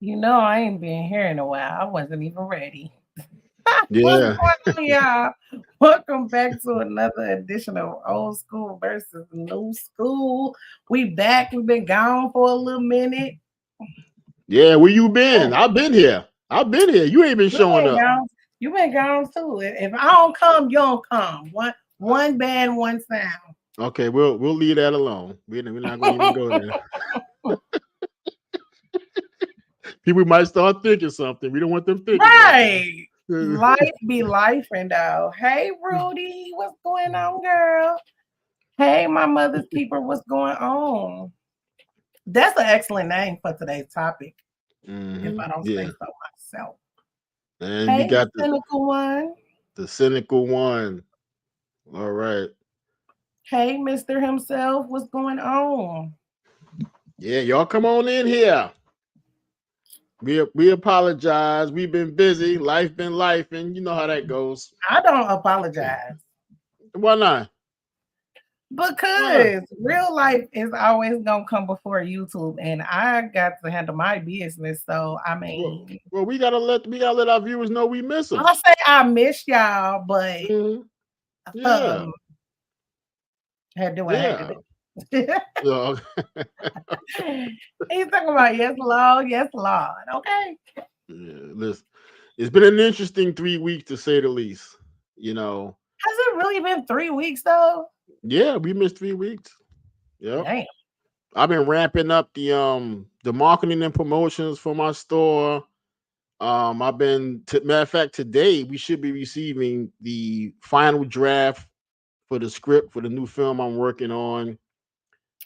You know, I ain't been here in a while. I wasn't even ready. What's Yeah. going on, y'all? Welcome back to another edition of Old School versus New School. We back. We've been gone for a little minute. Yeah, where you been? I've been here. I've been here. You ain't been You showing been up. gone. You been gone too. If I don't come, you don't come. One band, one sound. Okay, we'll leave that alone. We're not gonna even go there. People might start thinking something. We don't want them thinking Right. nothing. Life be life, and hey, Rudy, what's going on, girl? Hey, my mother's keeper, what's going on? That's an excellent name for today's topic, if I don't say Yeah. so myself. And we Hey, the got cynical one. the cynical one. All right. Hey, Mr. himself, what's going on? Yeah, y'all come on in here. We apologize. We've been busy. Life been life, and you know how that goes. I don't apologize Why not? Why not? because real life is always gonna come before YouTube, and I got to handle my business. So I mean, Well, we gotta let our viewers know we miss them. I'll say I miss y'all, but Yeah, um, I had to do what I had to yeah. do. So, He's talking about yes, Lord. Okay. yeah, listen, it's been an interesting 3 weeks to say the least. You know, Has it really been 3 weeks though? yeah, we missed 3 weeks. Yep. Damn. I've been ramping up the marketing and promotions for my store. Matter of fact, today we should be receiving the final draft for the script for the new film I'm working on.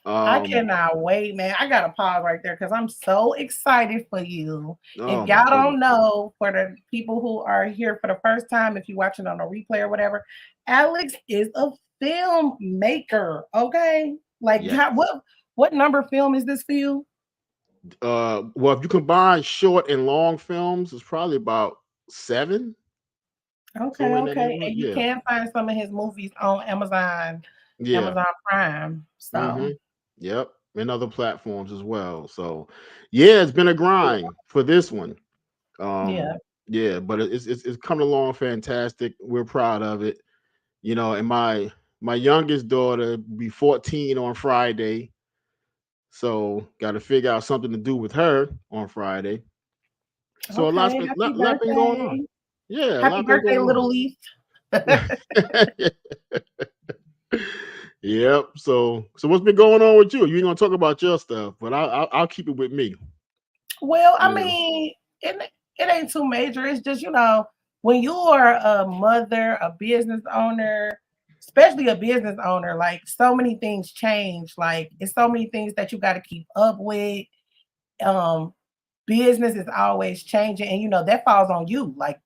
I Um, cannot wait, man. I gotta pause right there because I'm so excited for you. If oh my y'all goodness. don't know, for the people who are here for the first time, if you're watching on a replay or whatever, Alex is a filmmaker. Okay, like Yeah. what number film is this for you? Well, if you combine short and long films, it's probably about seven, Okay, somewhere in that okay, neighborhood. and you Yeah. can find some of his movies on Amazon, Yeah. Amazon Prime. So Mm-hmm. Yep. And other platforms as well. So yeah, it's been a grind for this one. yeah. Yeah, but it's coming along fantastic. We're proud of it. And my youngest daughter will be 14 on Friday. So got to figure out something to do with her on Friday. So a lot's Okay, been happy lot been going on. birthday. Yeah, a Happy lot been birthday, going little on. Leaf. Yep. So what's been going on with you? You ain't gonna talk about your stuff, but I'll keep it with me. Well, I You know. mean, it ain't too major. It's just, when you are a mother, a business owner, especially a business owner, like so many things change. Like it's so many things that you got to keep up with. Um, Business is always changing, and that falls on you. Like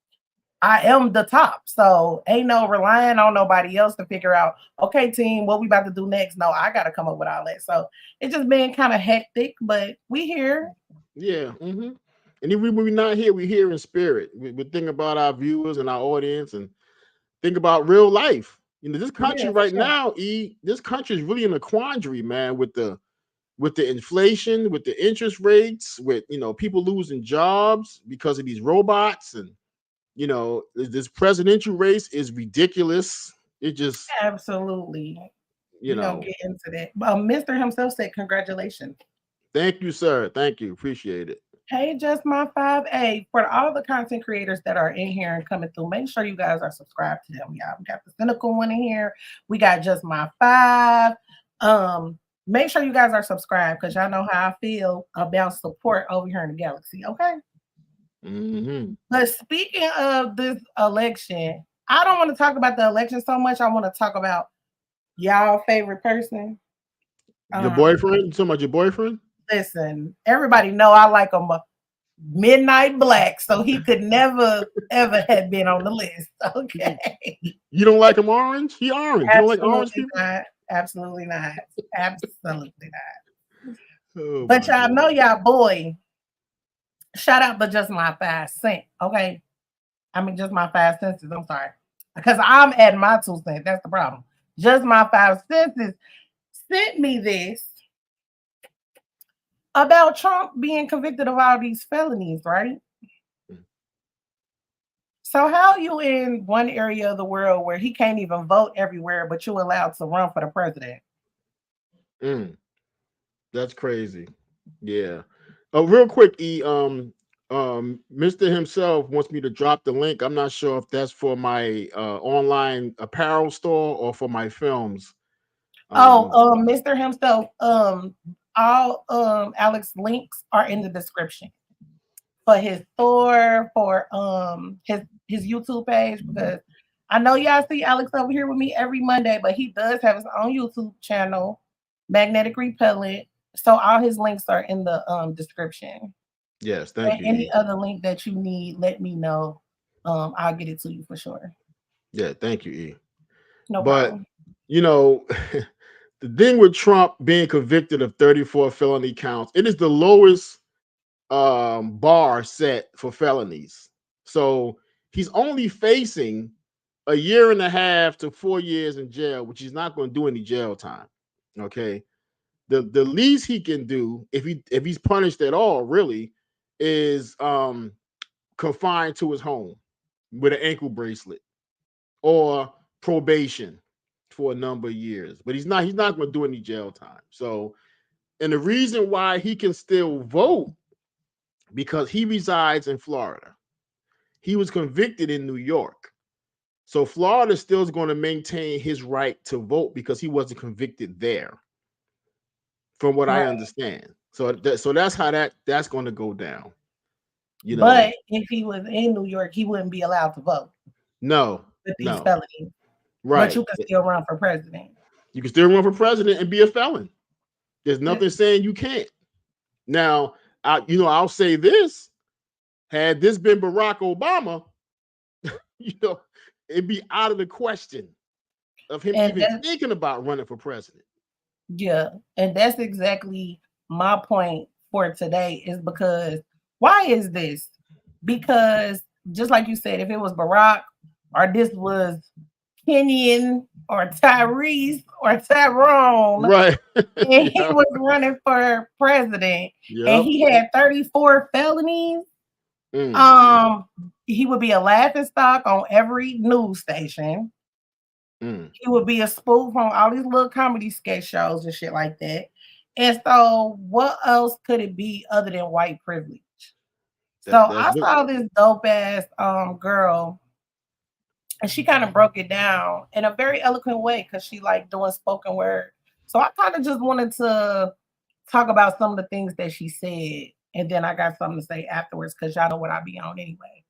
I am the top. So ain't no relying on nobody else to figure out, okay, team, what we about to do next. No, I gotta come up with all that. So it's just been kind of hectic, but we here. Yeah. And even when we're not here, we're here in spirit. We think about our viewers and our audience, and think about real life. This country Yeah, for right sure. now, this country is really in a quandary, man, with the inflation, with the interest rates, with people losing jobs because of these robots, and this presidential race is ridiculous. It just Absolutely. you We're gonna know get into that. Mr. himself said congratulations. Thank you, sir. Thank you. Appreciate it. Hey, just my 5A. For all the content creators that are in here and coming through, make sure you guys are subscribed to them, y'all. We got the cynical one in here. We got just my five. Make sure you guys are subscribed because y'all know how I feel about support over here in the galaxy. Okay. Hmm. But speaking of this election, I don't want to talk about the election so much. I want to talk about y'all favorite person. Your Um, boyfriend? You talking about your boyfriend? Listen, everybody know I like him midnight black, so he could never ever have been on the list. Okay. You don't like him orange? He orange. You don't like orange Absolutely people? not. Absolutely not. Absolutely not. Oh But my y'all know god. y'all boy. Shout out to just my 5 cents. Okay. I mean just my 5 cents. I'm sorry. Because I'm adding my 2 cents. That's the problem. Just my 5 cents sent me this. about Trump being convicted of all these felonies, right? So how you in one area of the world where he can't even vote everywhere, but you allowed to run for the president? That's crazy. Yeah. Real quick, Mr. himself wants me to drop the link. I'm not sure if that's for my online apparel store or for my films. Mr. himself, all Alex links are in the description for his store, for his YouTube page, because I know y'all see Alex over here with me every Monday, but he does have his own YouTube channel, Magnetic Repellent. So all his links are in the description. Yes, thank you. Any other link that you need, let me know. I'll get it to you for sure. Yeah, thank you, E. No but problem. You know, the thing with Trump being convicted of 34 felony counts, it is the lowest bar set for felonies. So he's only facing a year and a half to 4 years in jail, which he's not going to do any jail time. Okay. The least he can do, if he's punished at all, really, is confined to his home with an ankle bracelet or probation for a number of years. But he's not going to do any jail time. So, and the reason why he can still vote, because he resides in Florida. He was convicted in New York. So Florida still is going to maintain his right to vote because he wasn't convicted there, from what I understand. So that's how that's going to go down. You know, but if he was in New York, he wouldn't be allowed to vote. No, with these felonies. Right. But you can still run for president. You can still run for president and be a felon. There's nothing saying you can't. Now, I'll say this: had this been Barack Obama, it'd be out of the question of him even thinking about running for president. Yeah, and that's exactly my point for today, is because why is this? Because just like you said, if it was Barack or this was Kenyon or Tyrese or Tyrone, right, and he was running for president, and he had 34 felonies, he would be a laughing stock on every news station. He would be a spoof on all these little comedy sketch shows and shit like that. And so what else could it be other than white privilege? I saw this dope ass girl, and she kind of broke it down in a very eloquent way because she like doing spoken word. So I kind of just wanted to talk about some of the things that she said, and then I got something to say afterwards because y'all know what I be on anyway.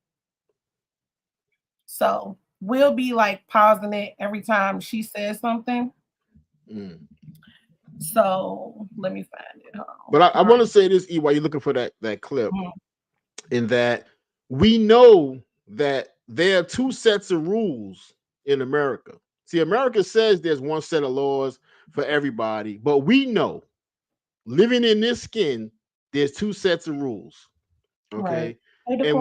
So we'll be like pausing it every time she says something. So let me find it. But I want to say this, E, while you're looking for that clip, in that we know that there are two sets of rules in America. See, America says there's one set of laws for everybody, but we know, living in this skin, there's two sets of rules. Okay. Right. And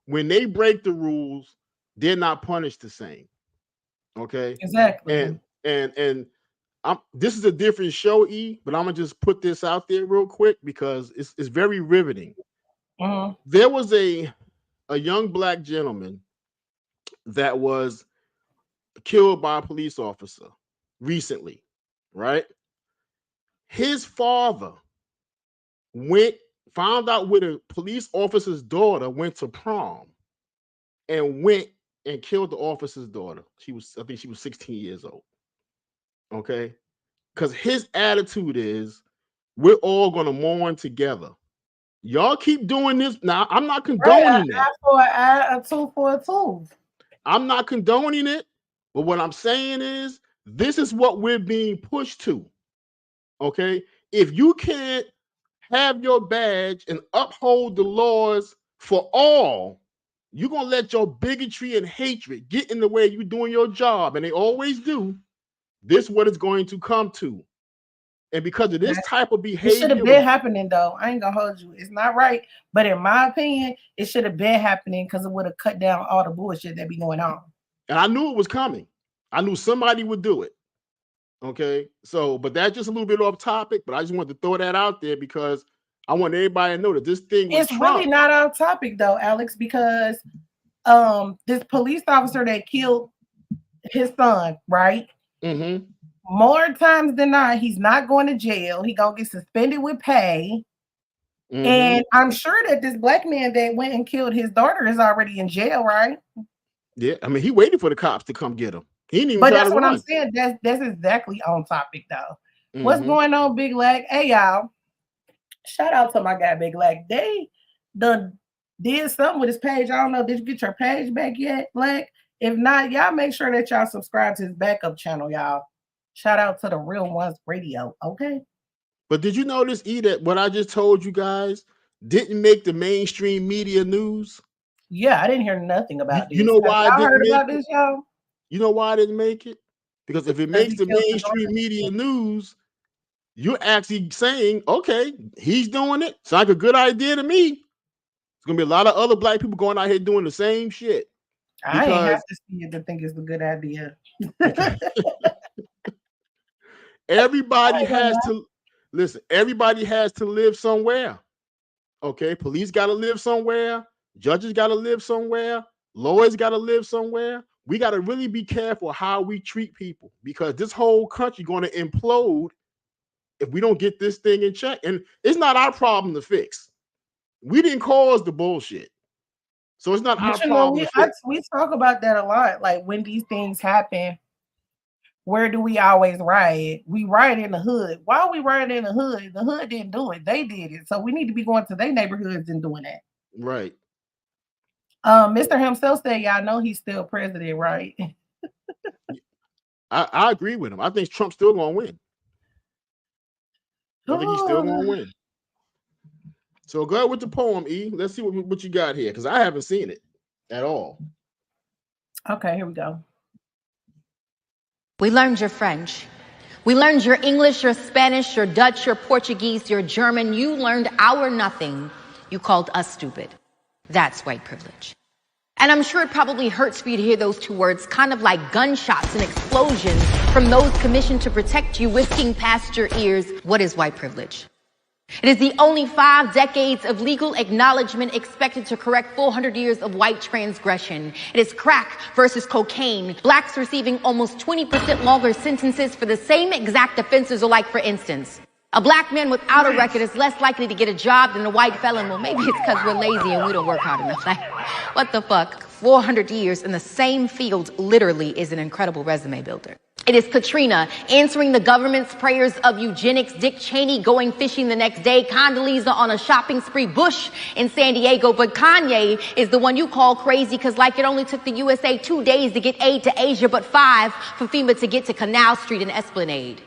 when they break the rules, they're not punished the same. Okay. Exactly. And this is a different show, E, but I'm gonna just put this out there real quick because it's very riveting. There was a young black gentleman that was killed by a police officer recently, right? His father found out where the police officer's daughter went to prom and went and killed the officer's daughter. I think she was 16 years old. Okay. Because his attitude is, we're all going to mourn together. Y'all keep doing this. Now, I'm not condoning that. A two for a two. I'm not condoning it. But what I'm saying is, this is what we're being pushed to. Okay. If you can't have your badge and uphold the laws for all, you're going to let your bigotry and hatred get in the way of you doing your job. And they always do. This is what it's going to come to. And because of this type of behavior, it should have been happening, though. I ain't gonna hold you. It's not right, but in my opinion, it should have been happening because it would have cut down all the bullshit that be going on. And I knew it was coming. I knew somebody would do it. Okay, so but that's just a little bit off topic. But I just wanted to throw that out there because I want everybody to know that this thing with It's Trump, really not on topic though, Alex, because this police officer that killed his son, right? mm-hmm. More times than not, he's not going to jail. He gonna get suspended with pay. Mm-hmm. And I'm sure that this black man that went and killed his daughter is already in jail, right? Yeah, I mean, he waited for the cops to come get him. He didn't even But try that's to what run. I'm saying. That's exactly on topic though. Mm-hmm. What's going on, Big Lag? Hey y'all. Shout out to my guy, Big Lag. They done did something with his page. I don't know. Did you get your page back yet, Lag? If not, y'all make sure that y'all subscribe to his backup channel, y'all. Shout out to the Real Ones Radio, okay? But did you notice, E, that what I just told you guys didn't make the mainstream media news? Yeah, I didn't hear nothing about this. You know why I didn't heard make about it? this, y'all? You know why I didn't make it? Because if it makes the mainstream media news, you're actually saying, okay, he's doing it. Sounds like a good idea to me. There's gonna be a lot of other black people going out here doing the same shit. I ain't have to see it to think it's a good idea. Everybody has to listen. Everybody has to live somewhere. Okay, police got to live somewhere. Judges got to live somewhere. Lawyers got to live somewhere. We got to really be careful how we treat people, because this whole country going to implode if we don't get this thing in check. And it's not our problem to fix. We didn't cause the bullshit, so it's not our problem. We talk about that a lot. Like when these things happen, where do we always riot? We riot in the hood. Why are we rioting in the hood? The hood didn't do it. They did it. So we need to be going to their neighborhoods and doing that. Right. Mr. himself said, y'all know he's still president, right? I agree with him. I think Trump's still gonna win. I think he's still gonna win. So go ahead with the poem, E. Let's see what you got here, because I haven't seen it at all. Okay, here we go. We learned your French. We learned your English, your Spanish, your Dutch, your Portuguese, your German. You learned our nothing. You called us stupid. That's white privilege. And I'm sure it probably hurts for you to hear those two words, kind of like gunshots and explosions from those commissioned to protect you, whisking past your ears. What is white privilege? It is the only 5 decades of legal acknowledgement expected to correct 400 years of white transgression. It is crack versus cocaine. Blacks receiving almost 20% longer sentences for the same exact offenses, or like, for instance, a black man without a record is less likely to get a job than a white felon. Well, maybe it's because we're lazy and we don't work hard enough. Like, what the fuck? 400 years in the same field literally is an incredible resume builder. It is Katrina answering the government's prayers of eugenics, Dick Cheney going fishing the next day, Condoleezza on a shopping spree, Bush in San Diego. But Kanye is the one you call crazy because, like, it only took the USA 2 days to get aid to Asia, but 5 for FEMA to get to Canal Street and Esplanade.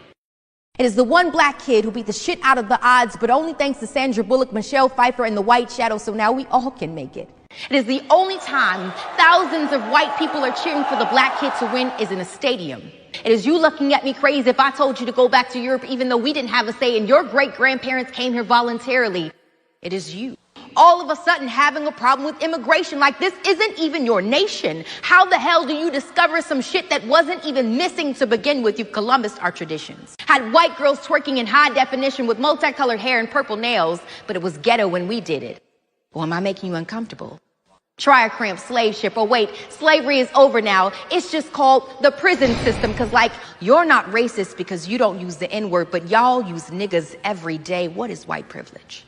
It is the one black kid who beat the shit out of the odds, but only thanks to Sandra Bullock, Michelle Pfeiffer, and The White Shadow, so now we all can make it. It is the only time thousands of white people are cheering for the black kid to win is in a stadium. It is you looking at me crazy if I told you to go back to Europe even though we didn't have a say and your great-grandparents came here voluntarily. It is you all of a sudden having a problem with immigration, like this isn't even your nation. How the hell do you discover some shit that wasn't even missing to begin with? You've Columbused our traditions. Had white girls twerking in high definition with multicolored hair and purple nails, but it was ghetto when we did it. Or am I making you uncomfortable? Try a cramped slave ship. Oh wait, slavery is over now. It's just called the prison system, because, like, you're not racist because you don't use the N-word, but y'all use niggas every day. What is white privilege?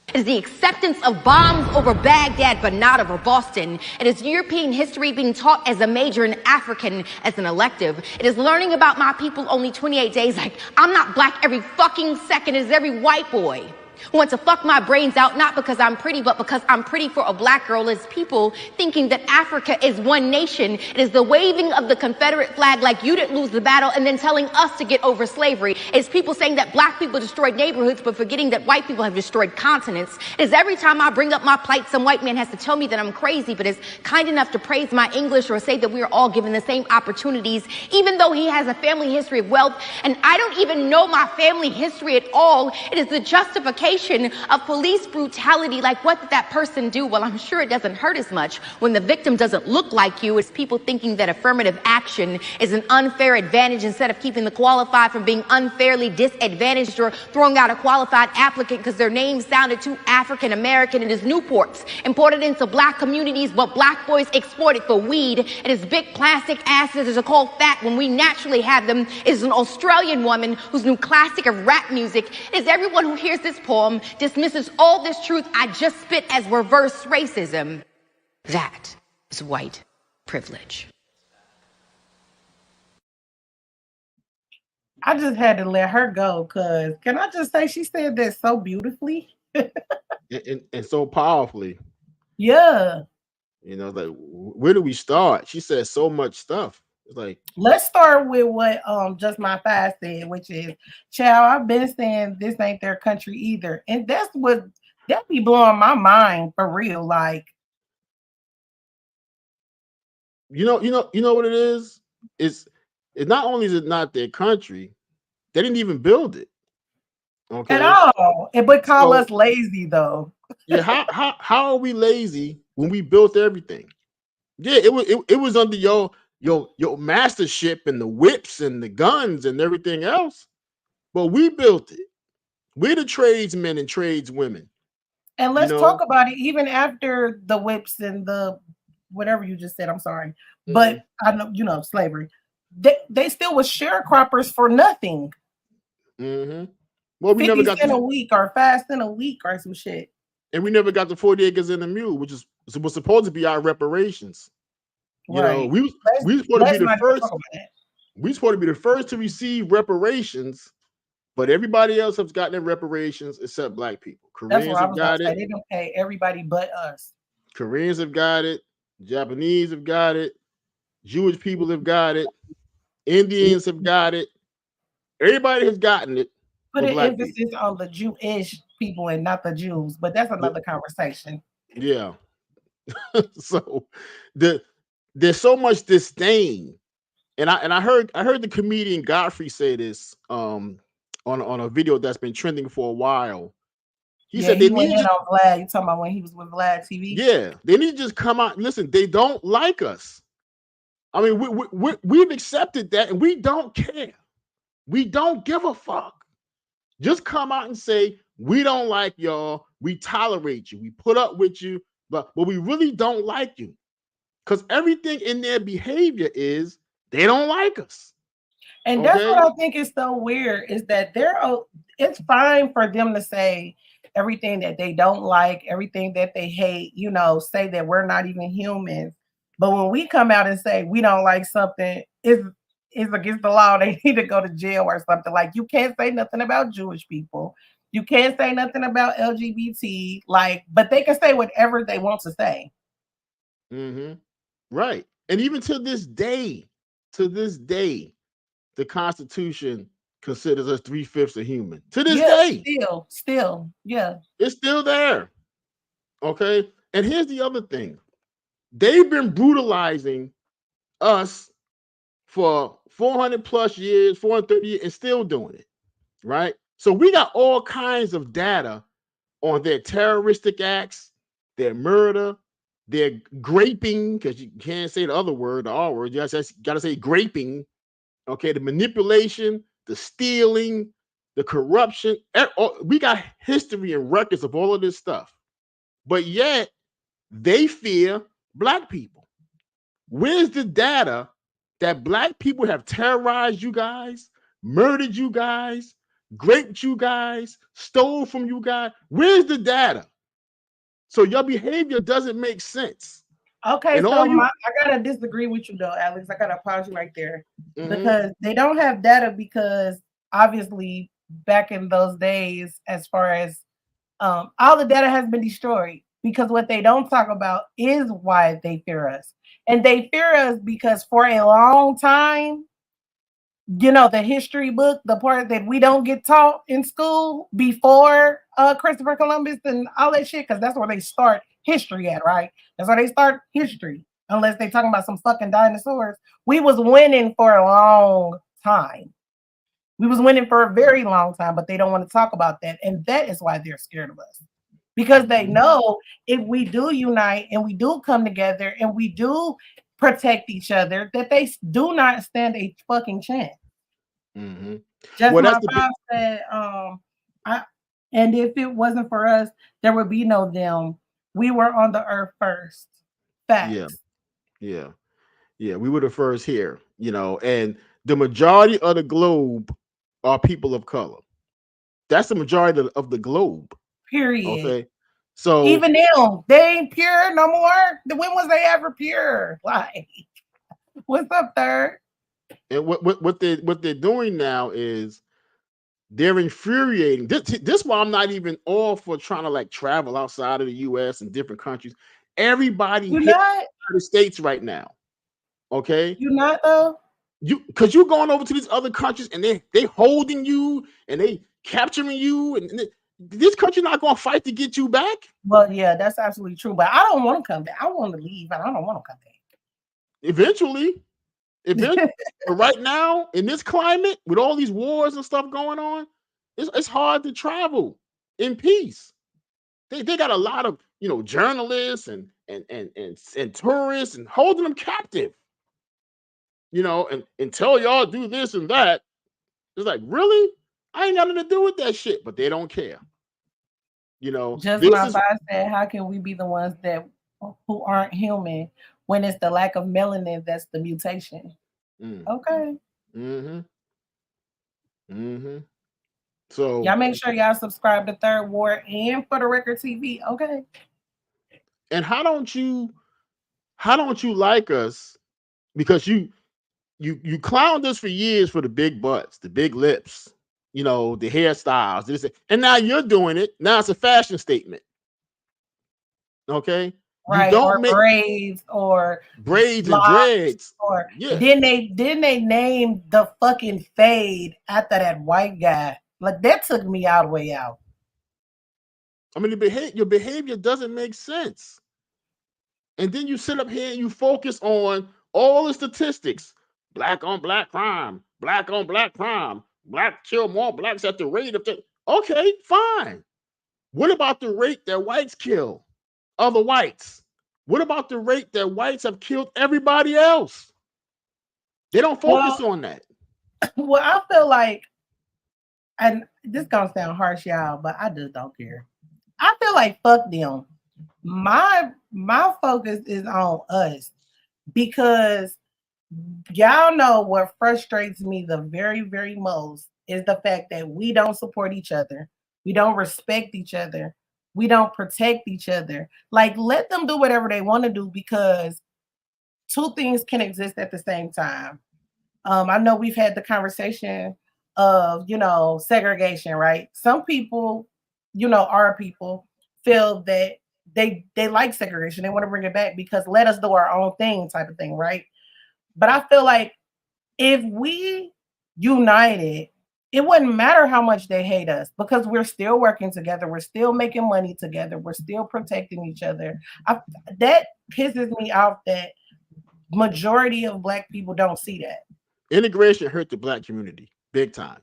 It is the acceptance of bombs over Baghdad, but not over Boston. It is European history being taught as a major and African as an elective. It is learning about my people only 28 days. Like, I'm not black every fucking second. It is every white boy who wants to fuck my brains out, not because I'm pretty, but because I'm pretty for a black girl. It's people thinking that Africa is one nation. It is the waving of the Confederate flag like you didn't lose the battle and then telling us to get over slavery. It's people saying that black people destroyed neighborhoods, but forgetting that white people have destroyed continents. It is every time I bring up my plight, some white man has to tell me that I'm crazy, but is kind enough to praise my English or say that we are all given the same opportunities, even though he has a family history of wealth, and I don't even know my family history at all. It is the justification glorification of police brutality. Like, what did that person do? Well, I'm sure it doesn't hurt as much when the victim doesn't look like you. It's people thinking that affirmative action is an unfair advantage instead of keeping the qualified from being unfairly disadvantaged, or throwing out a qualified applicant because their name sounded too African American. It is Newports imported into black communities, but black boys exploited for weed. It is big plastic asses that are called fat when we naturally have them. It is an Australian woman whose new classic of rap music is everyone who hears this poem dismisses all this truth I just spit as reverse racism. That is white privilege. I just had to let her go because can I just say she said that so beautifully and so powerfully. Yeah. You know, like, where do we start? She said so much stuff. It's like, let's start with what Just My Thighs said, which is, child, I've been saying this ain't their country either. And that's what that be blowing my mind for real. Like, you know what it is? It's not only is it not their country, they didn't even build it. Okay. At all. It would call us lazy though. Yeah, how are we lazy when we built everything? Yeah, it was under your mastership and the whips and the guns and everything else. But we built it. We're the tradesmen and tradeswomen. And let's talk about it even after the whips and the whatever you just said. I'm sorry. But I know, slavery. They still was sharecroppers for nothing. Well, we never got in a week or fast in a week or some shit. And we never got the 40 acres and a mule, which was supposed to be our reparations. You know, we supposed to be the first. We supposed to be the first to receive reparations, but everybody else has gotten their reparations except black people. Koreans have got it. They don't pay everybody but us. Koreans have got it. Japanese have got it. Jewish people have got it. Indians have got it. Everybody has gotten it. Put an emphasis on the Jewish people and not the Jews, but that's another conversation. Yeah. So there's so much disdain, and I heard the comedian Godfrey say this on a video that's been trending for a while. He said they need to on Vlad. You talking about when he was with Vlad TV? Yeah, they need to just come out. Listen, they don't like us. I mean, we've accepted that, and we don't care. We don't give a fuck. Just come out and say, we don't like y'all. We tolerate you. We put up with you, but we really don't like you. Because everything in their behavior is they don't like us. And that's what I think is so weird is that it's fine for them to say everything that they don't like, everything that they hate, say that we're not even humans. But when we come out and say we don't like something, it's against the law. They need to go to jail or something. Like, you can't say nothing about Jewish people. You can't say nothing about LGBT. But they can say whatever they want to say. Right. And even to this day, the Constitution considers us 3/5 of human. To this day. Still. Yeah. It's still there. Okay. And here's the other thing. They've been brutalizing us for 400 plus years, 430 years, and still doing it, right? So we got all kinds of data on their terroristic acts, their murder, their graping, because you can't say the other word, the R word, you got to say graping, okay? The manipulation, the stealing, the corruption. We got history and records of all of this stuff, but yet they fear black people. Where's the data that black people have terrorized you guys, murdered you guys, raped you guys, stole from you guys? Where's the data? So your behavior doesn't make sense. Okay, and so I gotta disagree with you though, Alex. I gotta pause you right there because they don't have data because obviously back in those days, as far as all the data has been destroyed because what they don't talk about is why they fear us. And they fear us because for a long time, the history book, the part that we don't get taught in school before Christopher Columbus and all that shit, because that's where they start history at, right? That's where they start history, unless they talking about some fucking dinosaurs. We was winning for a long time. We was winning for a very long time, but they don't want to talk about that. And that is why they're scared of us. Because they know if we do unite and we do come together and we do protect each other, that they do not stand a fucking chance. Mm-hmm. Just well, my mom said, and if it wasn't for us, there would be no them. We were on the earth first. Facts. Yeah. We were the first here, and the majority of the globe are people of color. That's the majority of the globe. Period. Okay. So even them, they ain't pure no more. When was they ever pure? Like, what's up, Third? And what they're doing now is they're infuriating. This why I'm not even all for trying to like travel outside of the U.S. and different countries. Everybody hates the States right now. Okay, you not though. Because you're going over to these other countries and they holding you and they capturing you, and this country not going to fight to get you back. Well, yeah, that's absolutely true. But I don't want to come back. I want to leave, and I don't want to come back. Eventually. But right now, in this climate, with all these wars and stuff going on, it's hard to travel in peace. They got a lot of journalists and tourists and holding them captive. And tell y'all do this and that. It's like, really? I ain't got nothing to do with that shit, but they don't care. Just my father said, how can we be the ones who aren't human when it's the lack of melanin that's the mutation? Okay. So y'all make sure y'all subscribe to Third Ward and For the Record TV. Okay. And how don't you like us? Because you clowned us for years for the big butts, the big lips, the hairstyles, and now you're doing it. Now it's a fashion statement. Okay. Right. You don't make braids and dreads. Or then they named the fucking fade after that white guy. Like, that took me all the way out. I mean, your behavior doesn't make sense. And then you sit up here and you focus on all the statistics. Black on black crime, black on black crime, black kill more blacks at the rate of okay, fine. What about the rate that whites kill other whites? What about the rate that whites have killed everybody else? They don't focus on that. Well, I feel like, and this gonna sound harsh, y'all, but I just don't care. I feel like fuck them. My focus is on us, because y'all know what frustrates me the very, very most is the fact that we don't support each other. We don't respect each other. We don't protect each other. Like, let them do whatever they want to do, because two things can exist at the same time. I know we've had the conversation of, segregation, right? Some people, our people feel that they like segregation. They want to bring it back because let us do our own thing type of thing, right? But I feel like if we united, it wouldn't matter how much they hate us, because we're still working together. We're still making money together. We're still protecting each other. That pisses me off that majority of Black people don't see that. Integration hurt the Black community big time.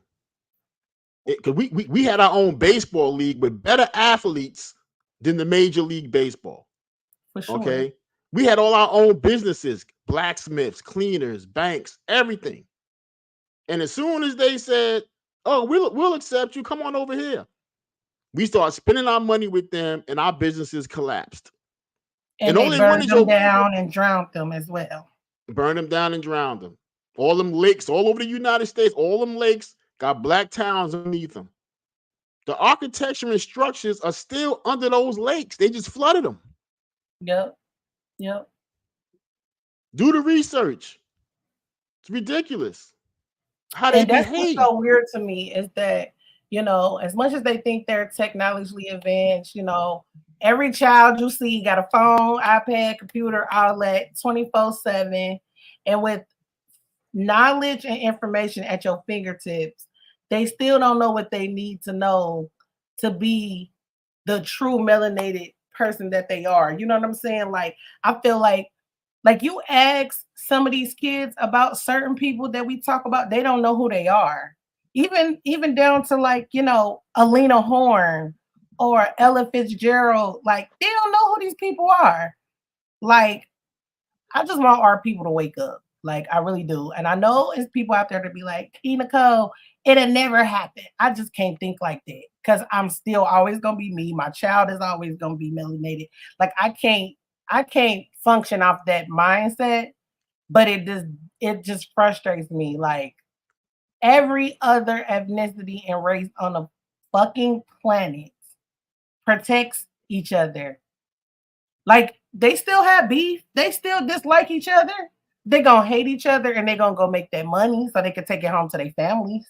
Because we had our own baseball league with better athletes than the Major League Baseball. For sure. Okay. We had all our own businesses, blacksmiths, cleaners, banks, everything. And as soon as they said, oh, we'll accept you, come on over here, we started spending our money with them and our businesses collapsed. And they burned them down and drowned them as well. Burned them down and drowned them. All them lakes all over the United States, all them lakes got Black towns underneath them. The architecture and structures are still under those lakes. They just flooded them. Yep. Do the research. It's ridiculous. How they behave. What's so weird to me is that, as much as they think they're technologically advanced, every child you see got a phone, iPad, computer, outlet, 24/7, and with knowledge and information at your fingertips, they still don't know what they need to know to be the true melanated person that they are. You know what I'm saying? Like, I feel like you ask some of these kids about certain people that we talk about, they don't know who they are. even down to like, you know, Alina Horn or Ella Fitzgerald, like they don't know who these people are. Like, I just want our people to wake up. Like, I really do. And I know it's people out there to be like, TheeEnicole, it'll never happen. I just can't think like that. Because I'm still always gonna be me. My child is always gonna be melanated. Like, I can't function off that mindset, but it just frustrates me. Like, every other ethnicity and race on the fucking planet protects each other. Like, they still have beef. They still dislike each other. They gonna hate each other and they gonna go make that money so they can take it home to their families.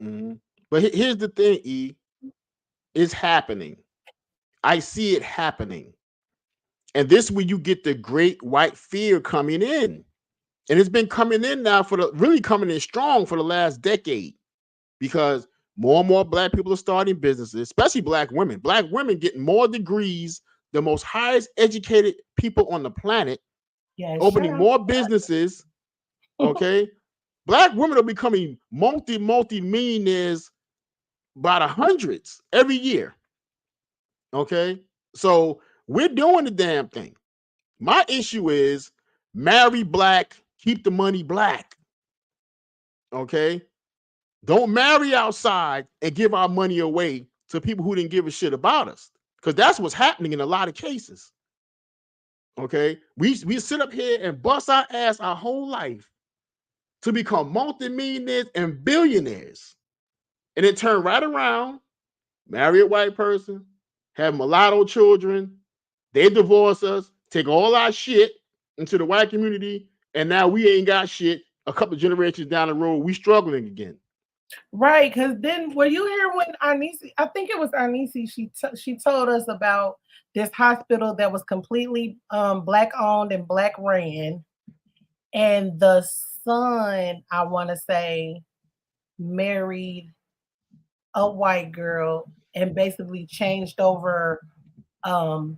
Mm-hmm. But here's the thing, E. It's happening. I see it happening. And this is where you get the great white fear coming in. And it's been coming in now really coming in strong for the last decade, because more and more black people are starting businesses, especially black women. Black women getting more degrees, the most highest educated people on the planet, opening more businesses. Okay. Black women are becoming multi-millionaires by the hundreds every year. Okay. So we're doing the damn thing. My issue is marry black, keep the money black. Okay. Don't marry outside and give our money away to people who didn't give a shit about us, because that's what's happening in a lot of cases. Okay. We sit up here and bust our ass our whole life to become multimillionaires and billionaires. And then turn right around, marry a white person, have mulatto children, they divorce us, take all our shit into the white community, and now we ain't got shit. A couple of generations down the road, we struggling again. Right, because then were you here when Anisi? I think it was Anisi. She told us about this hospital that was completely black owned and black ran, and the son, I want to say, married a white girl and basically changed over all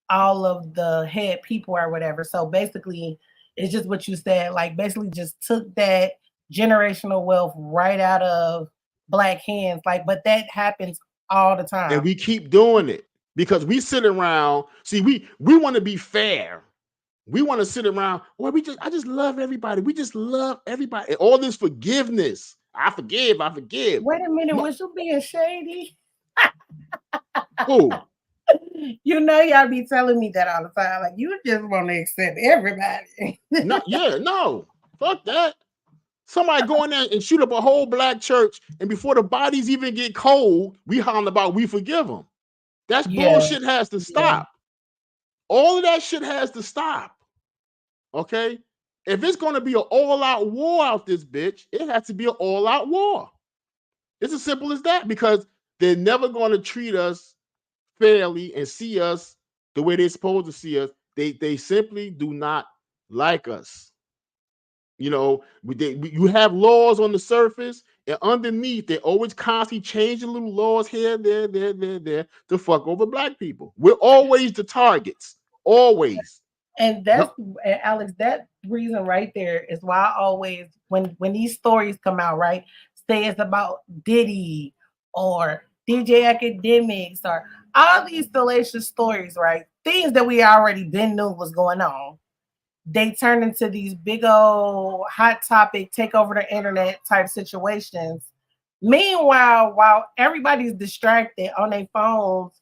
of the head people or whatever. So basically, it's just what you said. Like, basically, just took that generational wealth right out of black hands. Like, but that happens all the time. And we keep doing it because we sit around. See, we want to be fair. We want to sit around. Well, I just love everybody. We just love everybody. And all this forgiveness. I forgive. Wait a minute, was you being shady? Who? You know, y'all be telling me that all the time. Like, you just want to accept everybody. No. Fuck that. Somebody go in there and shoot up a whole black church, and before the bodies even get cold, we holler about we forgive them. That's bullshit has to stop. All of that shit has to stop. Okay? If it's going to be an all-out war out this bitch, it has to be an all-out war. It's as simple as that, because they're never going to treat us fairly and see us the way they're supposed to see us. They simply do not like us. You know, you have laws on the surface, and underneath they're always constantly changing little laws here, there to fuck over black people. We're always the targets, always. And that's Alex, that reason right there is why I always, when these stories come out, right, say it's about Diddy or DJ Academics or all these salacious stories, right? Things that we already been knew was going on. They turn into these big old hot topic, take over the internet type situations. Meanwhile, while everybody's distracted on their phones,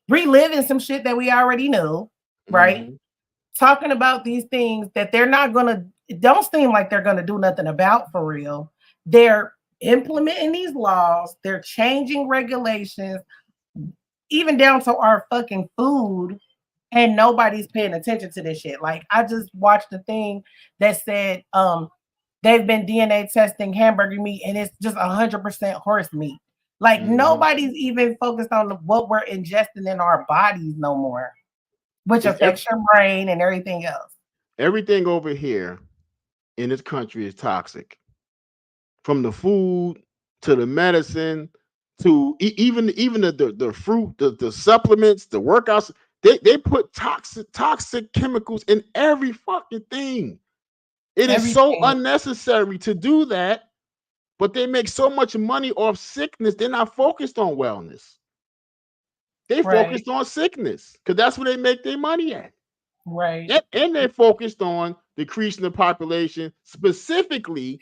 reliving some shit that we already knew, right? Mm-hmm. Talking about these things that they're not gonna, it don't seem like they're gonna do nothing about for real. They're implementing these laws, they're changing regulations, even down to our fucking food. And nobody's paying attention to this shit. Like, I just watched a thing that said they've been DNA testing hamburger meat and it's just 100% horse meat. Like, nobody's even focused on what we're ingesting in our bodies no more, which affects your brain and everything else. Everything over here in this country is toxic. From the food to the medicine to even the fruit, the supplements, the workouts. They put toxic chemicals in every fucking thing. It is so Everything. unnecessary to do that, but they make so much money off sickness. They're not focused on wellness. They Right. focused on sickness because that's where they make their money at. Right. And they're focused on decreasing the population, specifically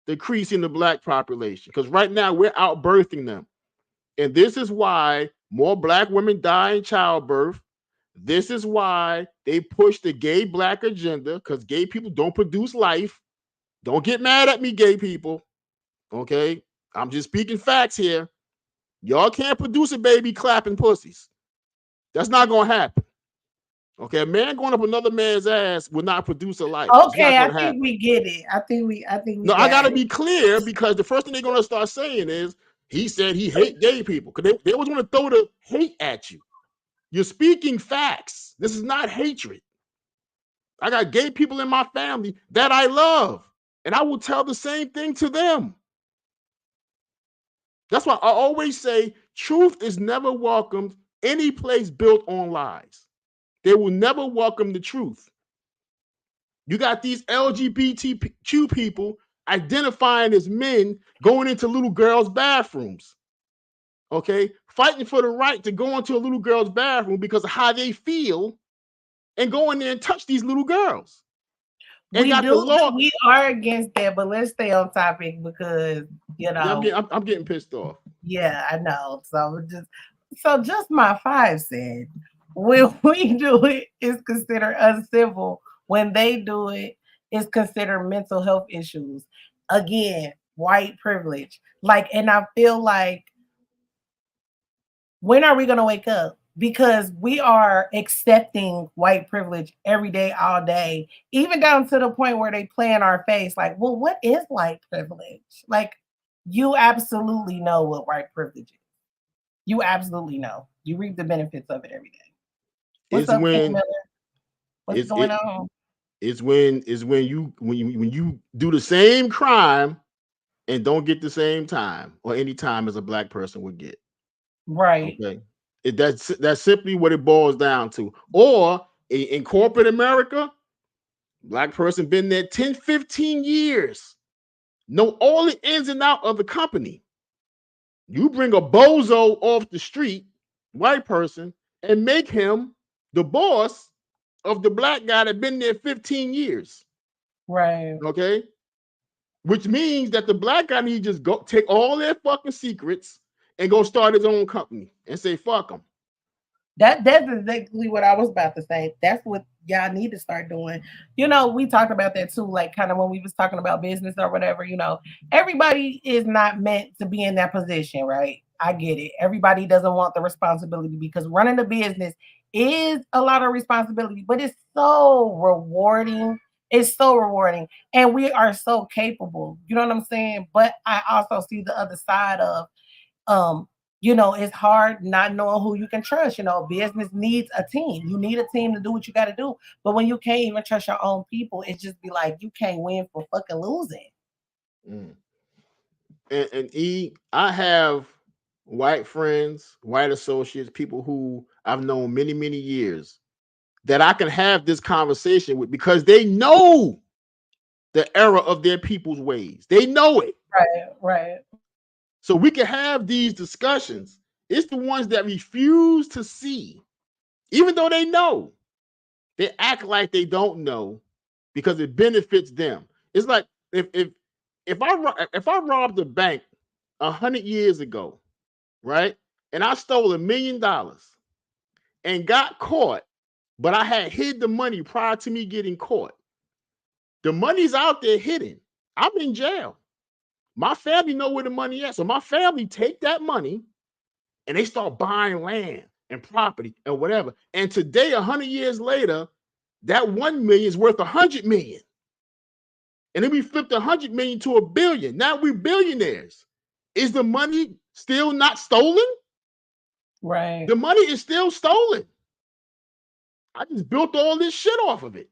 decreasing the black population. Because right now we're outbirthing them. And this is why more black women die in childbirth. This is why they push the gay black agenda, because gay people don't produce life. Don't get mad at me, gay people. Okay? I'm just speaking facts here. Y'all can't produce a baby clapping pussies. That's not going to happen. Okay, a man going up another man's ass will not produce a life. Okay, I think we get it. I think we No, I gotta be clear, because the first thing they're gonna start saying is he said he hate gay people, because they was gonna throw the hate at you. You're speaking facts. This is not hatred. I got gay people in my family that I love, and I will tell the same thing to them. That's why I always say truth is never welcomed any place built on lies. They will never welcome the truth. You got these LGBTQ people identifying as men going into little girls' bathrooms, okay? Fighting for the right to go into a little girl's bathroom because of how they feel and go in there and touch these little girls. And we are against that, but let's stay on topic because, you know. Yeah, I'm getting pissed off. Yeah, I know. So just my 5 cents. When we do it, it's considered uncivil. When they do it, it's considered mental health issues. Again, white privilege. Like, and I feel like, when are we going to wake up? Because we are accepting white privilege every day, all day, even down to the point where they play in our face. Like, well, what is white privilege? Like, you absolutely know what white privilege is. You absolutely know. You reap the benefits of it every day. What's up, King Miller? What's going on? It's when you do the same crime and don't get the same time or any time as a black person would get. Right. Okay. That's simply what it boils down to. Or in corporate America, black person been there 10, 15 years. Know all the ins and out of the company. You bring a bozo off the street, white person, and make him the boss of the black guy that been there 15 years. Right. Okay. Which means that the black guy need to just go take all their fucking secrets and go start his own company and say, fuck them. That's exactly what I was about to say. That's what y'all need to start doing. You know, we talked about that too, like kind of when we was talking about business or whatever, you know, everybody is not meant to be in that position, right? I get it. Everybody doesn't want the responsibility because running a business is a lot of responsibility, but it's so rewarding. It's so rewarding. And we are so capable. You know what I'm saying? But I also see the other side of, you know, it's hard not knowing who you can trust. You know, business needs a team. You need a team to do what you got to do. But when you can't even trust your own people, it just be like you can't win for fucking losing. And I have white friends, white associates, people who I've known many, many years that I can have this conversation with because they know the error of their people's ways. They know it. Right. So we can have these discussions. It's the ones that refuse to see, even though they know. They act like they don't know because it benefits them. It's like if I robbed a bank 100 years ago, right, and I stole $1 million and got caught, but I had hid the money prior to me getting caught. The money's out there hidden. I'm in jail. My family know where the money is. So my family take that money and they start buying land and property and whatever. And today, 100 years later, that 1 million is worth 100 million. And then we flipped 100 million to $1 billion. Now we're billionaires. Is the money still not stolen? Right. The money is still stolen. I just built all this shit off of it.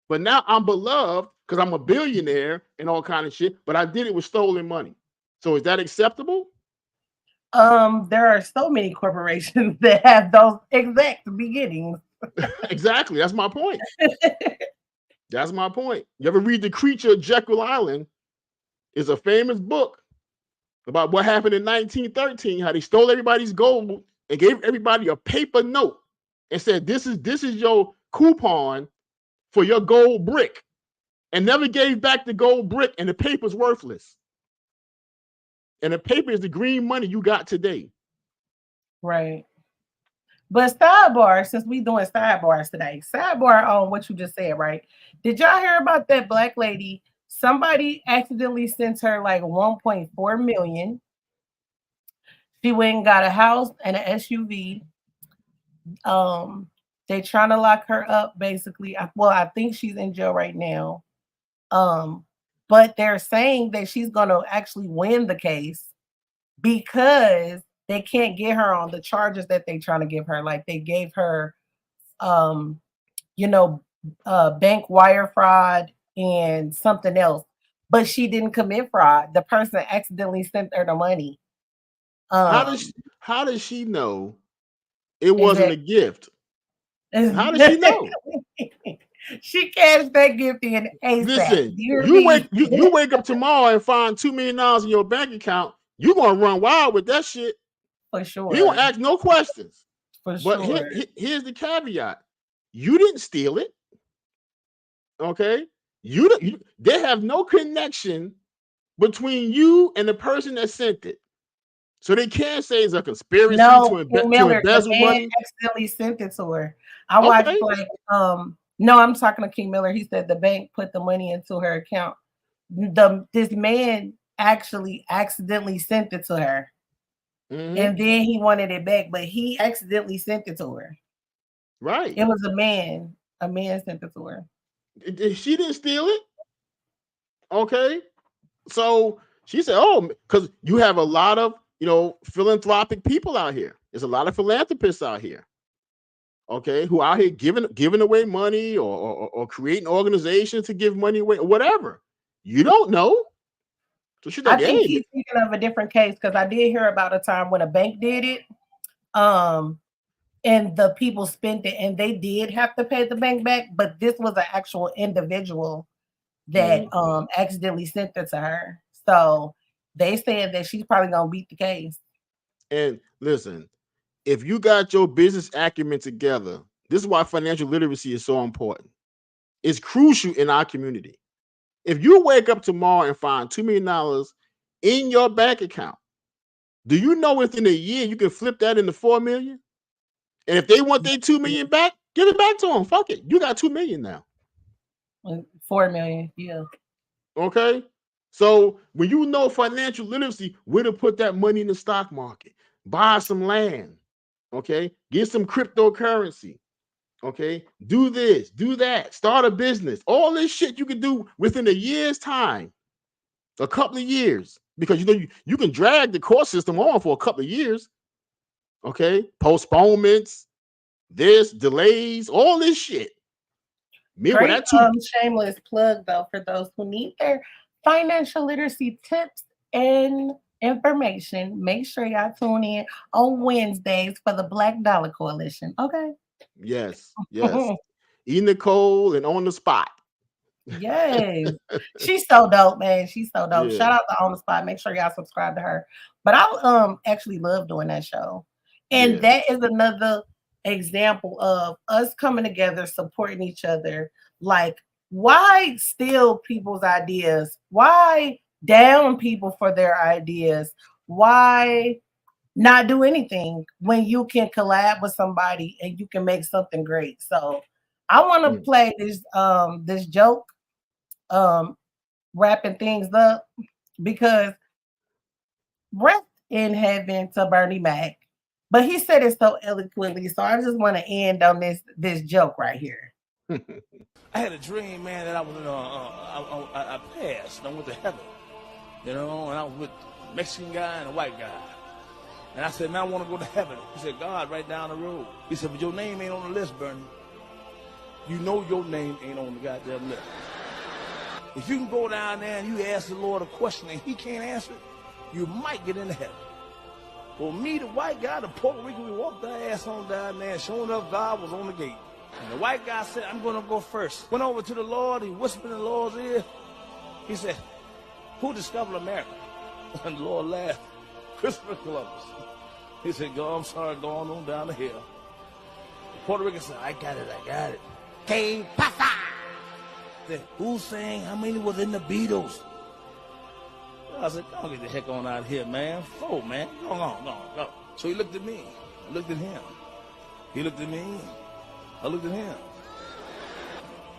But now I'm beloved because I'm a billionaire and all kind of shit, but I did it with stolen money. So is that acceptable? There are so many corporations that have those exact beginnings. Exactly. That's my point. That's my point. You ever read The Creature of Jekyll Island? It's a famous book about what happened in 1913, how they stole everybody's gold and gave everybody a paper note and said, this is your coupon for your gold brick, and never gave back the gold brick, and the paper's worthless. And the paper is the green money you got today. Right. But sidebar, since we doing sidebars today, sidebar on what you just said, right? Did y'all hear about that black lady? Somebody accidentally sent her like 1.4 million. She went and got a house and an SUV. They trying to lock her up, basically. Well, I think she's in jail right now. But they're saying that she's gonna actually win the case because they can't get her on the charges that they trying to give her. Like they gave her bank wire fraud and something else, but she didn't commit fraud. The person accidentally sent her the money. How does she know it wasn't a gift? How does she know? She cashed that gift in ASAP. Listen, you wake up tomorrow and find $2 million in your bank account, you're gonna run wild with that shit. For sure. You don't ask no questions. For sure. But here's the caveat: you didn't steal it. Okay, they have no connection between you and the person that sent it, so they can't say it's a conspiracy to embezzle money. Accidentally sent it to her. I watched no, I'm talking to King Miller. He said the bank put the money into her account. This man actually accidentally sent it to her. Mm-hmm. And then he wanted it back, but he accidentally sent it to her. Right. It was a man. A man sent it to her. She didn't steal it. Okay. So she said, oh, because you have a lot of, philanthropic people out here. There's a lot of philanthropists out here. Okay, who out here giving away money or creating organizations to give money away or whatever. You don't know. So she's like, I think he's thinking of a different case because I did hear about a time when a bank did it, and the people spent it and they did have to pay the bank back, but this was an actual individual that accidentally sent it to her. So they said that she's probably gonna beat the case. And listen, if you got your business acumen together, this is why financial literacy is so important. It's crucial in our community. If you wake up tomorrow and find $2 million in your bank account, do you know within a year you can flip that into $4 million? And if they want their $2 million back, give it back to them. Fuck it. You got $2 million now. $4 million, yeah. Okay. So when you know financial literacy, where to put that money in the stock market, buy some land. Okay, get some cryptocurrency. Okay, do this, do that, start a business. All this shit you can do within a year's time, a couple of years, because you can drag the court system on for a couple of years. Okay, postponements, delays, all this shit. Great, shameless plug though for those who need their financial literacy tips and information. Make sure y'all tune in on Wednesdays for the Black Dollar Coalition. Okay. Yes. TheeEnicole and On the Spot. Yes. She's so dope, man. She's so dope. Yeah. Shout out to On the Spot. Make sure y'all subscribe to her. But I actually love doing that show. And that is another example of us coming together, supporting each other. Like, why steal people's ideas? Why down people for their ideas? Why not do anything when you can collab with somebody and you can make something great? So I want to play this joke, wrapping things up, because rest in heaven to Bernie Mac, but he said it so eloquently. So I just want to end on this joke right here. I had a dream, man, that I was I passed. I went to heaven. And I was with a Mexican guy and a white guy. And I said, man, I want to go to heaven. He said, God, right down the road. He said, but your name ain't on the list, Bernie. You know your name ain't on the goddamn list. If you can go down there and you ask the Lord a question and he can't answer it, you might get into heaven. Well, me, the white guy, the Puerto Rican, we walked our ass on down there, and showing up, God was on the gate. And the white guy said, I'm going to go first. Went over to the Lord. He whispered in the Lord's ear. He said, who discovered America? And the Lord laughed. Christopher Columbus. He said, I'm sorry, go on down the hill. The Puerto Rican said, I got it. Hey, Papa! Said, who's saying how many was in the Beatles? I said, go get the heck on out of here, man. Fool, man. Go. So he looked at me. I looked at him. He looked at me. I looked at him.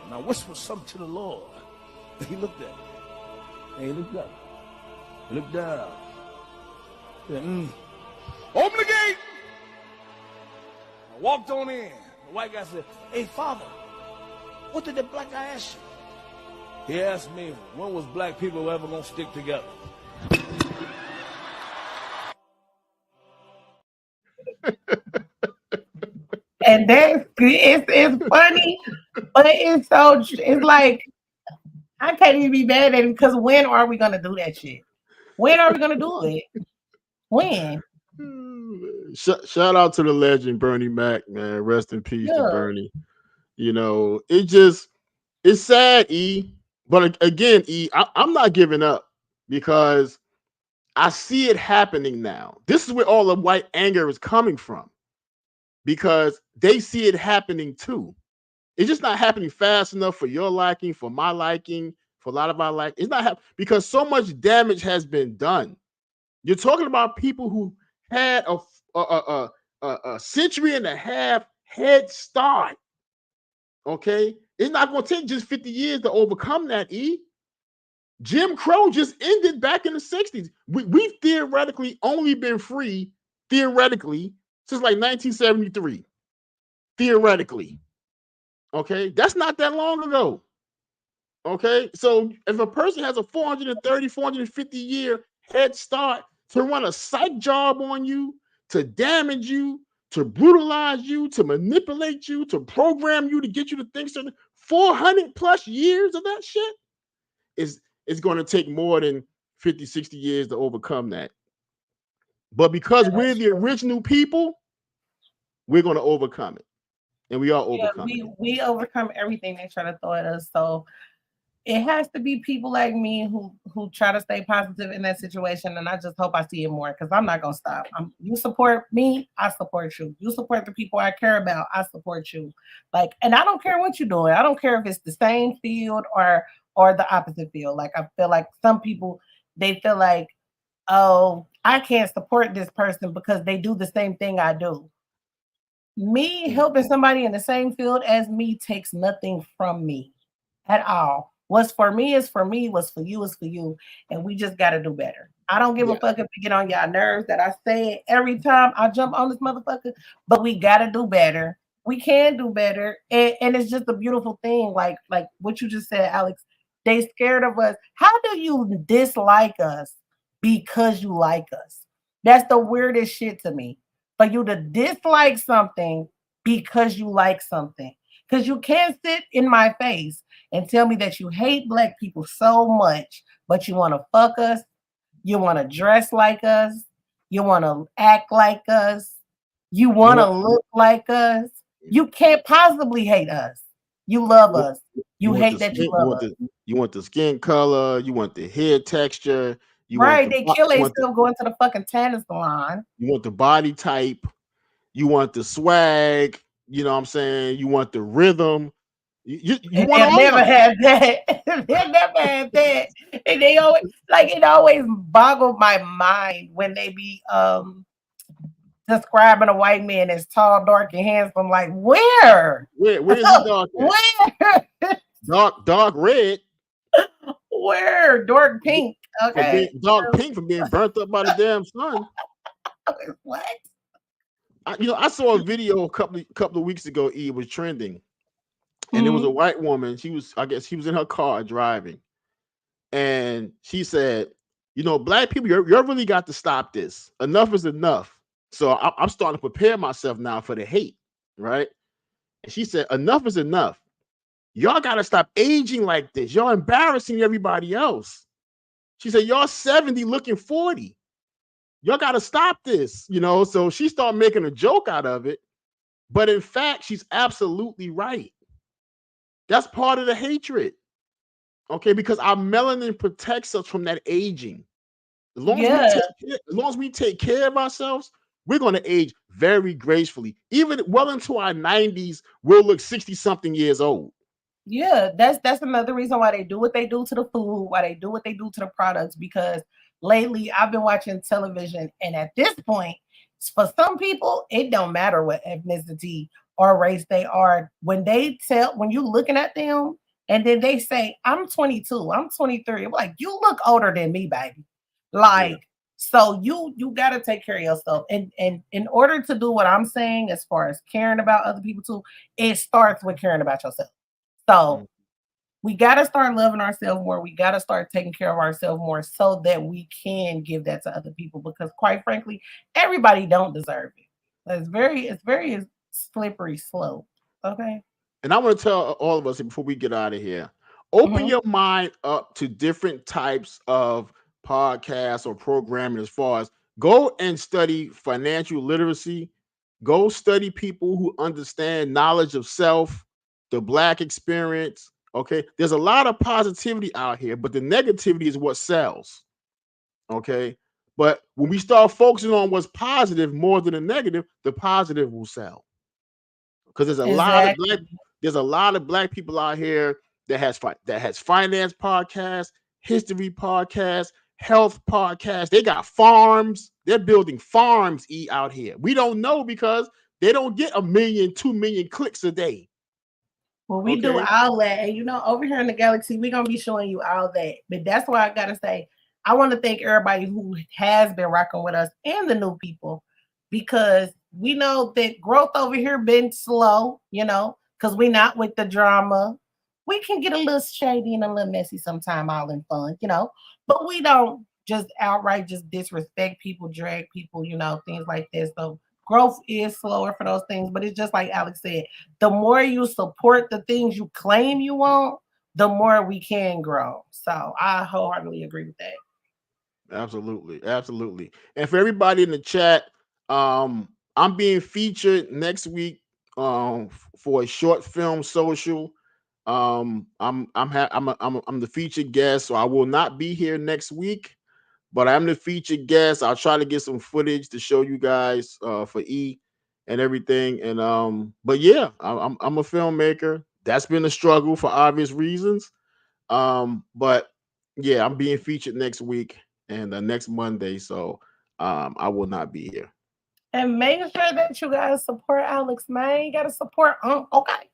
And I whispered something to the Lord. And he looked at me. And he looked up. He looked down. He said, open the gate! I walked on in. The white guy said, hey, Father, what did the black guy ask you? He asked me, when was black people ever going to stick together? And it's funny, but it's like, I can't even be mad at him because when are we going to do that shit? When are we going to do it? When? Shout out to the legend Bernie Mac, man. Rest in peace to Bernie. You know, it's sad, E. But again, E, I'm not giving up because I see it happening now. This is where all the white anger is coming from because they see it happening too. It's just not happening fast enough for your liking, for my liking, for a lot of our liking. It's not happening because so much damage has been done. You're talking about people who had a century and a half head start. Okay, it's not going to take just 50 years to overcome that. E. Jim Crow just ended back in the 60s. We've theoretically only been free theoretically since like 1973. Theoretically, okay, that's not that long ago. Okay, so if a person has a 430, 450 year head start to run a psych job on you, to damage you, to brutalize you, to manipulate you, to program you, to get you to think something, 400 plus years of that shit is going to take more than 50, 60 years to overcome that. But because we're the original people, we're going to overcome it. And we are overcoming it. We overcome everything they try to throw at us. So it has to be people like me who try to stay positive in that situation. And I just hope I see it more because I'm not going to stop. You support me, I support you. You support the people I care about, I support you. Like, and I don't care what you're doing. I don't care if it's the same field or the opposite field. Like, I feel like some people, they feel like, oh, I can't support this person because they do the same thing I do. Me helping somebody in the same field as me takes nothing from me at all. What's for me is for me. What's for you is for you. And we just got to do better. I don't give a fuck if we get on y'all nerves that I say it every time I jump on this motherfucker, but we got to do better. We can do better. And it's just a beautiful thing. Like what you just said, Alex, they scared of us. How do you dislike us because you like us? That's the weirdest shit to me. For you to dislike something because you like something. Because you can't sit in my face and tell me that you hate black people so much, but you want to fuck us, you want to dress like us, you want to act like us, you want to look like us. You can't possibly hate us. You love us. You hate that you love us. You want the skin color, you want the hair texture. They kill themselves going to the fucking tanning salon. You want the body type. You want the swag. You know what I'm saying? You want the rhythm. You want never had that. They never had that. And they always it always boggled my mind when they be describing a white man as tall, dark, and handsome. Like, where? Where's the dark? Where? Dark red. Where? Dark pink. Okay. Dark pink from being burnt up by the damn sun. What? I saw a video a couple of weeks ago. It was trending, and it was a white woman. She was in her car driving, and she said, black people, you really got to stop this. Enough is enough. So I'm starting to prepare myself now for the hate, right? And she said, enough is enough. Y'all got to stop aging like this. Y'all embarrassing everybody else. She said, y'all 70 looking 40. Y'all got to stop this, So she started making a joke out of it. But in fact, she's absolutely right. That's part of the hatred. Okay, because our melanin protects us from that aging. As long as Yeah, we take care of ourselves, we're going to age very gracefully. Even well into our 90s, we'll look 60 something years old. yeah. That's another reason why they do what they do to the food, why they do what they do to the products. Because lately I've been watching television, and at this point, for some people, it don't matter what ethnicity or race they are. When you looking at them, and then they say, "I'm 22, I'm 23," I'm like, you look older than me, baby. Yeah. Like, so you got to take care of yourself, and in order to do what I'm saying as far as caring about other people too, it starts with caring about yourself. So Mm. we got to start loving ourselves more. We got to start taking care of ourselves more so that we can give that to other people, because quite frankly, everybody don't deserve it. It's very slippery slope. Okay. And I want to tell all of us before we get out of here, open Mhm. your mind up to different types of podcasts or programming. As far as go and study financial literacy, go study people who understand knowledge of self, the Black experience. Okay, there's a lot of positivity out here, but the negativity is what sells. Okay, but when we start focusing on what's positive more than the negative, the positive will sell. Because Exactly. there's a lot of Black people out here that has finance podcasts, history podcasts, health podcasts. They got farms. They're building farms out here. We don't know because they don't get 1 million, 2 million clicks a day. Well, we do Okay. all that. And over here in the galaxy, we're gonna be showing you all that. But that's why I gotta say, I want to thank everybody who has been rocking with us and the new people, because we know that growth over here been slow, because we not with the drama. We can get a little shady and a little messy sometime, all in fun. But we don't just outright just disrespect people, drag people, things like this. So growth is slower for those things, but it's just like Alex said, the more you support the things you claim you want, the more we can grow. So I wholeheartedly agree with that. Absolutely, absolutely. And for everybody in the chat, I'm being featured next week for a short film social. I'm the featured guest, so I will not be here next week, but I'm the featured guest. I'll try to get some footage to show you guys for E and everything. And but yeah, I'm a filmmaker. That's been a struggle for obvious reasons. But yeah, I'm being featured next week and next Monday, so I will not be here. And make sure that you guys support Alex, man. You gotta support okay.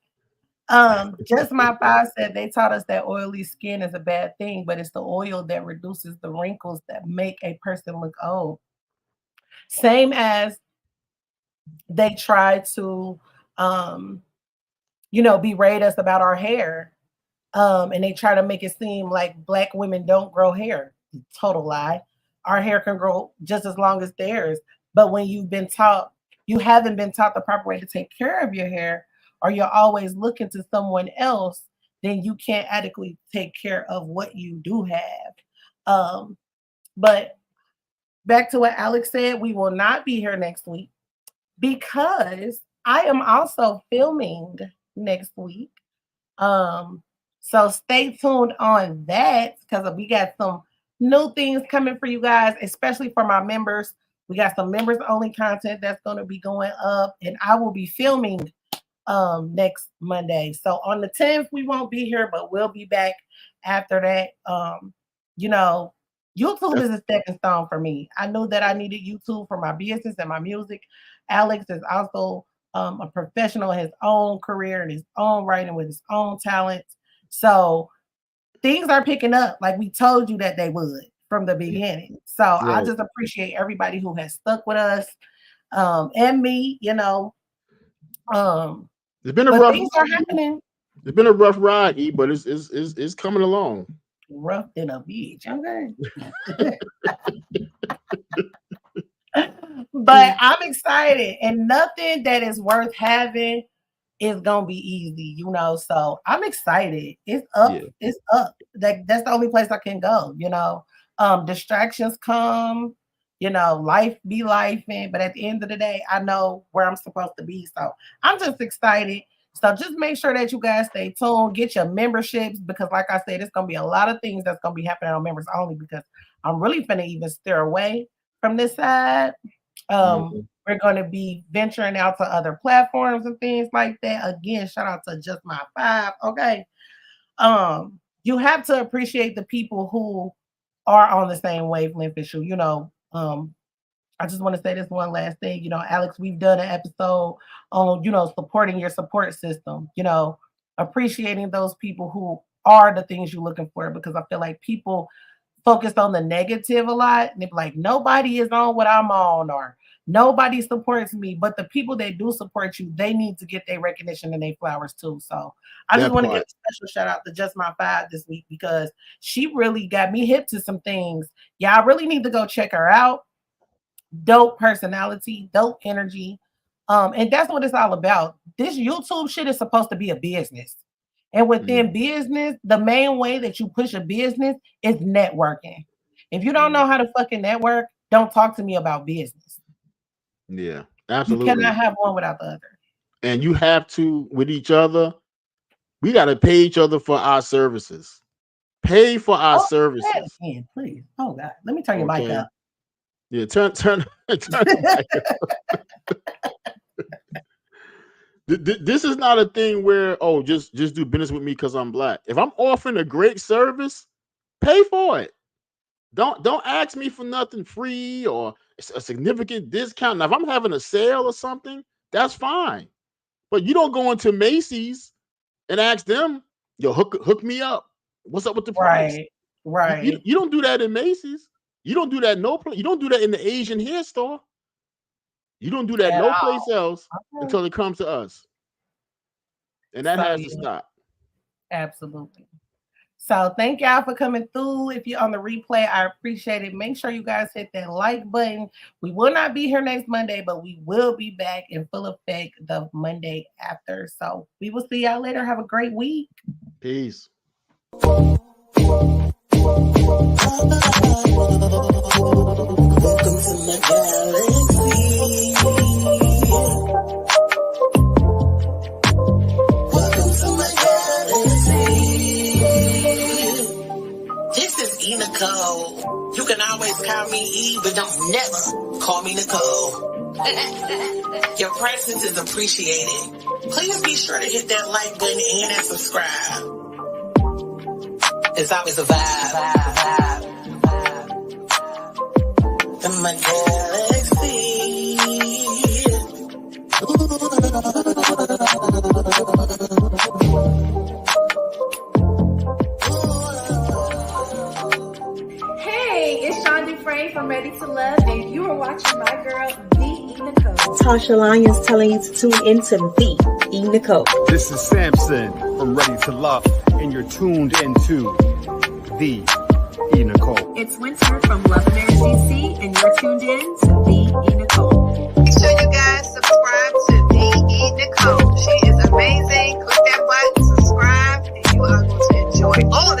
Just my five said they taught us that oily skin is a bad thing, but it's the oil that reduces the wrinkles that make a person look old. Same as they try to berate us about our hair. And they try to make it seem like Black women don't grow hair. Total lie. Our hair can grow just as long as theirs. But when you haven't been taught the proper way to take care of your hair, or you're always looking to someone else, then you can't adequately take care of what you do have. But back to what Alex said, we will not be here next week because I am also filming next week. So stay tuned on that, because we got some new things coming for you guys, especially for my members. We got some members only content that's going to be going up, and I will be filming next Monday. So on the 10th, we won't be here, but we'll be back after that. You know, YouTube is a stepping stone for me. I knew that I needed YouTube for my business and my music. Alex is also a professional in his own career and his own writing with his own talents. So things are picking up like we told you that they would from the beginning. So I Right. just appreciate everybody who has stuck with us, and me, It's been a but rough things are happening. it's been a rough ride, E, but it's coming along. Rough than a beach. Okay. But I'm excited, and nothing that is worth having is gonna be easy. So I'm excited. It's up, Yeah. it's up. That's the only place I can go. Distractions come, You know, life be life, but at the end of the day, I know where I'm supposed to be. So I'm just excited. So just make sure that you guys stay tuned, get your memberships, because like I said, it's going to be a lot of things that's going to be happening on members only, because I'm really finna even steer away from this side. We're going to be venturing out to other platforms and things like that. Again, shout out to Just My Five. Okay. You have to appreciate the people who are on the same wavelength as you. You know, I just want to say this one last thing. You know, Alex, we've done an episode on, you know, supporting your support system, you know, appreciating those people who are the things you're looking for, because I feel like people focus on the negative a lot, and they're like, nobody is on what I'm on, or nobody supports me. But the people that do support you, they need to get their recognition and their flowers too. So I just want to give a special shout out to Just My Five this week, because she really got me hip to some things. Y'all really need to go check her out. Dope personality, dope energy. And that's what it's all about. This YouTube shit is supposed to be a business. And within business, the main way that you push a business is networking. If you don't know how to fucking network, don't talk to me about business. Yeah, absolutely. You cannot have one without the other. And you have to, with each other, we got to pay each other for our services. Pay for our services. Again, please. Oh, God. Let me turn your mic up. Yeah, turn the mic up. This is not a thing where, oh, just do business with me because I'm black. If I'm offering a great service, pay for it. Don't ask me for nothing free or a significant discount. Now, if I'm having a sale or something, that's fine. But you don't go into Macy's and ask them, yo, hook me up. What's up with the price? Right. You don't do that in Macy's. You don't do that you don't do that in the Asian hair store. You don't do that no place else until it comes to us. And that has to stop. Absolutely. So thank y'all for coming through. If you're on the replay, I appreciate it. Make sure you guys hit that like button. We will not be here next Monday, but we will be back in full effect the Monday after. So we will see y'all later. Have a great week. Peace. This is EsessionByEnicole. You can always call me E, but don't never call me Nicole. Your presence is appreciated. Please be sure to hit that like button and that subscribe. It's always a vibe. In my galaxy. Hey, it's Sean Dufresne from Ready to Love, and you are watching my girl, TheeEnicole. Tasha Lyons telling you to tune into TheeEnicole. This is Samson from Ready to Love, and you're tuned into TheeEnicole. It's Winter from Love America DC, and you're tuned in to TheeEnicole. Make sure you guys subscribe to TheeEnicole. She is amazing. Click that button, subscribe, and you are going to enjoy all